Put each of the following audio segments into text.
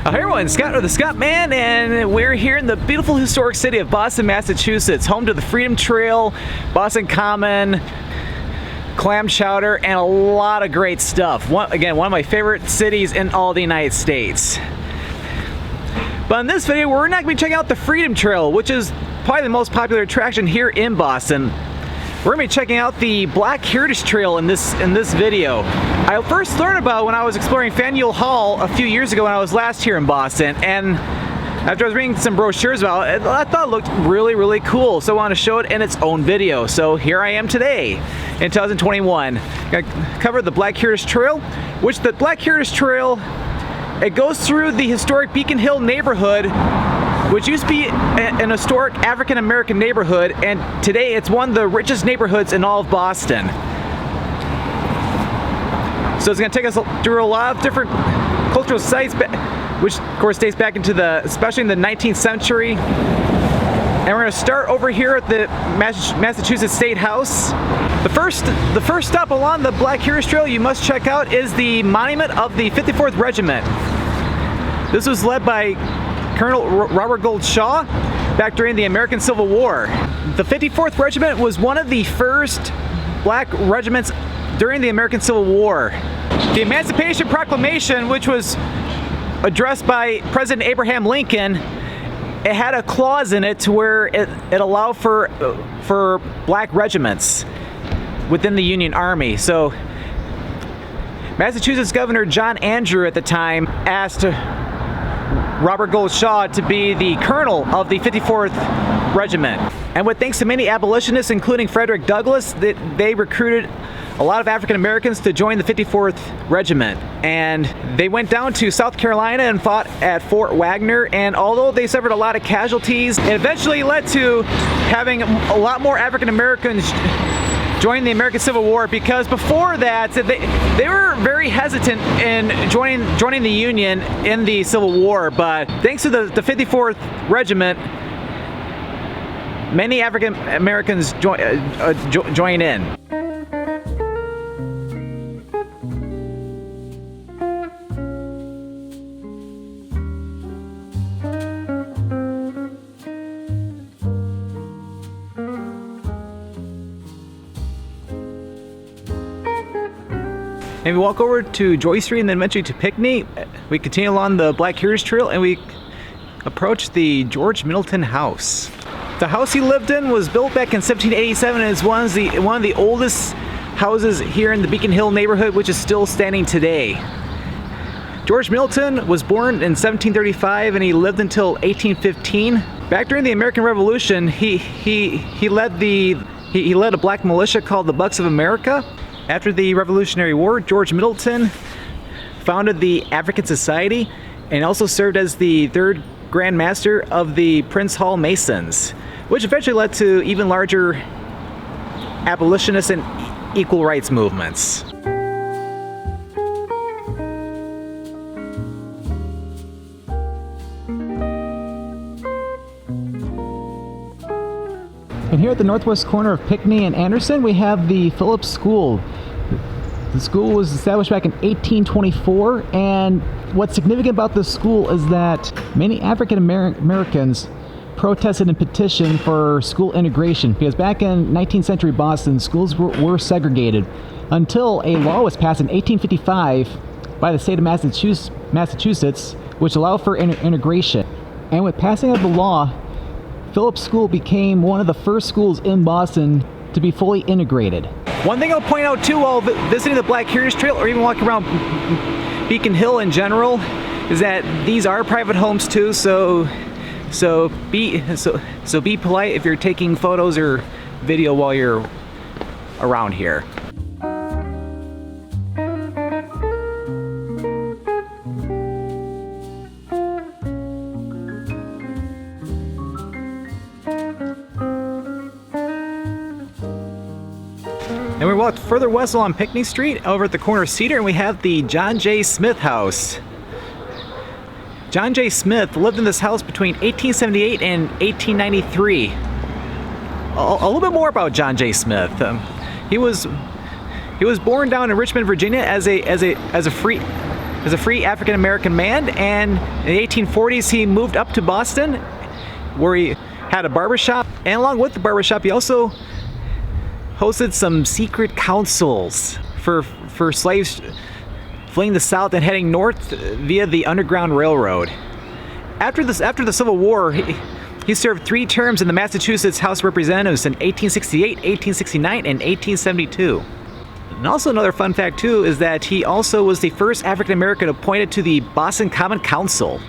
Hey everyone, Scott or the Scott Man, and we're here in the beautiful historic city of Boston, Massachusetts, home to the Freedom Trail, Boston Common, clam chowder, and a lot of great stuff. One of my favorite cities in all the United States. But in this video, we're not going to be checking out the Freedom Trail, which is probably the most popular attraction here in Boston. We're going to be checking out the Black Heritage Trail in this video. I first learned about it when I was exploring Faneuil Hall a few years ago when I was last here in Boston, and after I was reading some brochures about it, I thought it looked really cool, so I wanted to show it in its own video. So here I am today in 2021. I'm going to cover the Black Heritage Trail, which the Black Heritage Trail, it goes through the historic Beacon Hill neighborhood, which used to be an historic African-American neighborhood, and today it's one of the richest neighborhoods in all of Boston. So it's going to take us through a lot of different cultural sites, which of course dates back into especially in the 19th century. And we're going to start over here at the Massachusetts State House. The first stop along the Black Heritage Trail you must check out is the monument of the 54th Regiment. This was led by Colonel Robert Gould Shaw back during the American Civil War. The 54th Regiment was one of the first black regiments during the American Civil War. The Emancipation Proclamation, which was addressed by President Abraham Lincoln, it had a clause in it to where it allowed for black regiments within the Union Army. So Massachusetts Governor John Andrew at the time asked Robert Gould Shaw to be the colonel of the 54th Regiment. And with thanks to many abolitionists, including Frederick Douglass, they recruited a lot of African Americans to join the 54th Regiment. And they went down to South Carolina and fought at Fort Wagner. And although they suffered a lot of casualties, it eventually led to having a lot more African Americans join the American Civil War, because before that they were very hesitant in joining the Union in the Civil War. But thanks to the 54th Regiment, many African Americans join in. And we walk over to Joy Street and then eventually to Pinckney. We continue along the Black Heritage Trail and we approach the George Middleton House. The house he lived in was built back in 1787 and is one of the oldest houses here in the Beacon Hill neighborhood, which is still standing today. George Middleton was born in 1735 and he lived until 1815. Back during the American Revolution, he led a black militia called the Bucks of America. After the Revolutionary War, George Middleton founded the African Society and also served as the third Grand Master of the Prince Hall Masons, which eventually led to even larger abolitionist and equal rights movements. And here at the northwest corner of Pinckney and Anderson, we have the Phillips School. The school was established back in 1824, and what's significant about this school is that many African Americans protested and petitioned for school integration, because back in 19th century Boston, schools were segregated until a law was passed in 1855 by the state of Massachusetts, which allowed for integration. And with passing of the law, Phillips School became one of the first schools in Boston to be fully integrated. One thing I'll point out too while visiting the Black Heritage Trail or even walking around Beacon Hill in general is that these are private homes too, so be polite if you're taking photos or video while you're around here. And we walked further west along Pinckney Street over at the corner of Cedar, and we have the John J. Smith House. John J. Smith lived in this house between 1878 and 1893. A little bit more about John J. Smith. He was born down in Richmond, Virginia as a as a free African American man, and in the 1840s he moved up to Boston, where he had a barbershop, and along with the barbershop he also hosted some secret councils for slaves fleeing the South and heading north via the Underground Railroad. After the Civil War, he served 3 terms in the Massachusetts House of Representatives in 1868, 1869, and 1872. And also another fun fact too is that he also was the first African American appointed to the Boston Common Council.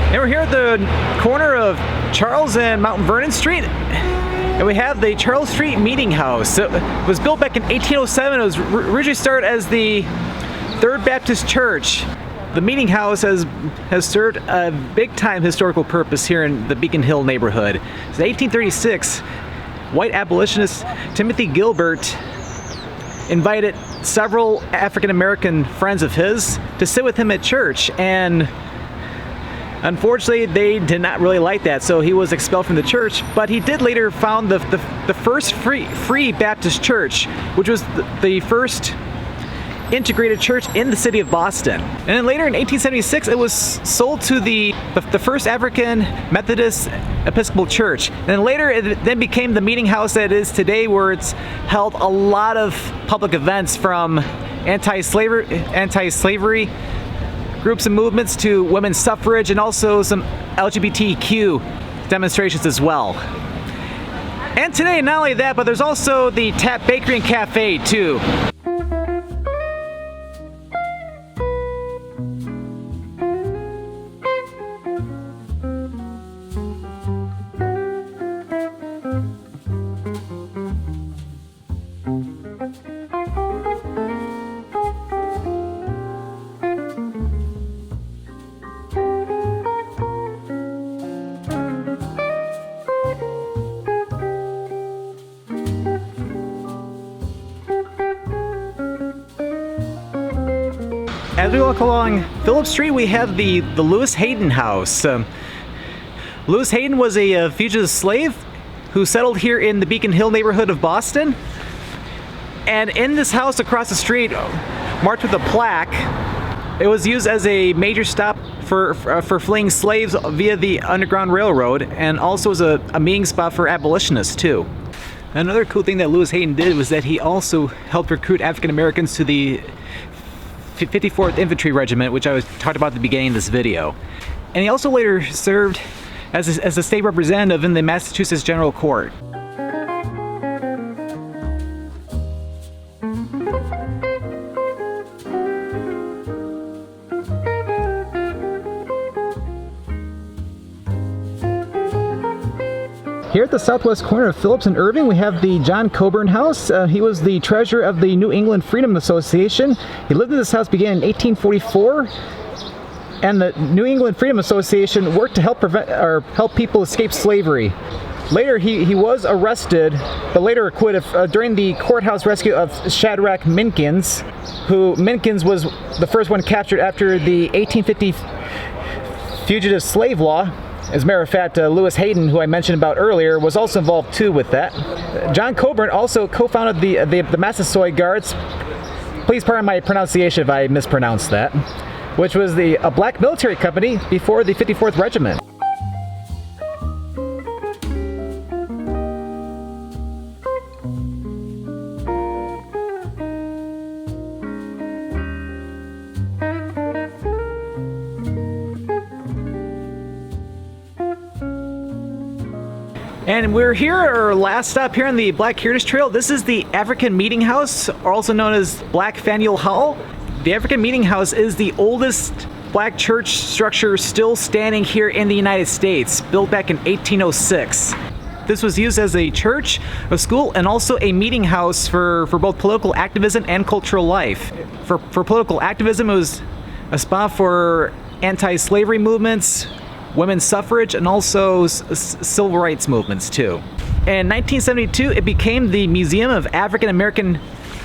And we're here at the corner of Charles and Mount Vernon Street, and we have the Charles Street Meeting House. It was built back in 1807. It was originally started as the Third Baptist Church. The Meeting House has served a big-time historical purpose here in the Beacon Hill neighborhood. In 1836, white abolitionist Timothy Gilbert invited several African American friends of his to sit with him at church, and unfortunately, they did not really like that, so he was expelled from the church. But he did later found the first free Baptist church, which was the first integrated church in the city of Boston. And then later in 1876, it was sold to the first African Methodist Episcopal Church. And then later, it then became the meeting house that it is today, where it's held a lot of public events, from anti-slavery groups and movements to women's suffrage, and also some LGBTQ demonstrations as well. And today, not only that, but there's also the Tap Bakery and Cafe too. As we walk along Phillips Street, we have the Lewis Hayden House. Lewis Hayden was a fugitive slave who settled here in the Beacon Hill neighborhood of Boston. And in this house across the street, marked with a plaque, it was used as a major stop for fleeing slaves via the Underground Railroad, and also as a meeting spot for abolitionists too. Another cool thing that Lewis Hayden did was that he also helped recruit African Americans to the 54th Infantry Regiment, which I talked about at the beginning of this video. And he also later served as a state representative in the Massachusetts General Court. Here at the southwest corner of Phillips and Irving, we have the John Coburn House. He was the treasurer of the New England Freedom Association. He lived in this house beginning in 1844, and the New England Freedom Association worked to help people escape slavery. Later, he was arrested, but later acquitted during the courthouse rescue of Shadrach Minkins, who Minkins was the first one captured after the 1850 fugitive slave law. As a matter of fact, Lewis Hayden, who I mentioned about earlier, was also involved too with that. John Coburn also co-founded the Massasoit Guards. Please pardon my pronunciation if I mispronounced that. Which was a black military company before the 54th Regiment. And we're here, our last stop here on the Black Heritage Trail. This is the African Meeting House, also known as Black Faneuil Hall. The African Meeting House is the oldest black church structure still standing here in the United States, built back in 1806. This was used as a church, a school, and also a meeting house for both political activism and cultural life. For political activism, it was a spot for anti-slavery movements, women's suffrage, and also civil rights movements too. In 1972, it became the Museum of African American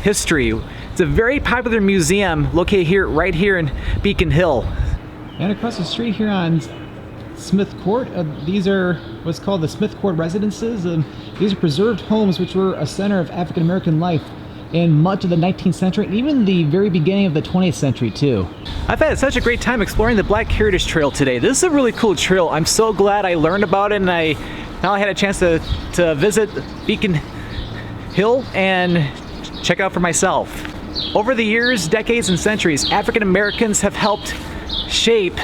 History. It's It's a very popular museum located here, right here in Beacon Hill. And across the street here on Smith Court, these are what's called the Smith Court Residences. These are preserved homes which were a center of African American life in much of the 19th century and even the very beginning of the 20th century too. I've had such a great time exploring the Black Heritage Trail today. This is a really cool trail. I'm so glad I learned about it, and now I had a chance to visit Beacon Hill and check out for myself. Over the years, decades, and centuries, African Americans have helped shape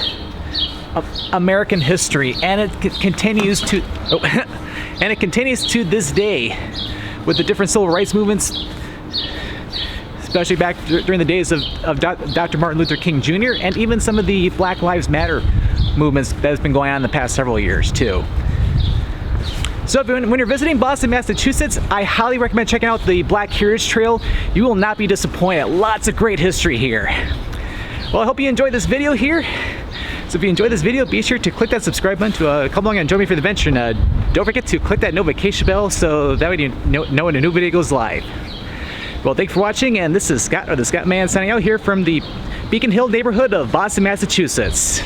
American history, and it continues to this day with the different civil rights movements, especially back during the days of Dr. Martin Luther King Jr. and even some of the Black Lives Matter movements that has been going on in the past several years too. So when you're visiting Boston, Massachusetts, I highly recommend checking out the Black Heritage Trail. You will not be disappointed. Lots of great history here. Well, I hope you enjoyed this video here. So if you enjoyed this video, be sure to click that subscribe button to come along and join me for the adventure. And don't forget to click that notification bell so that way you know when a new video goes live. Well, thanks for watching, and this is Scott, or the Scott Man, signing out here from the Beacon Hill neighborhood of Boston, Massachusetts.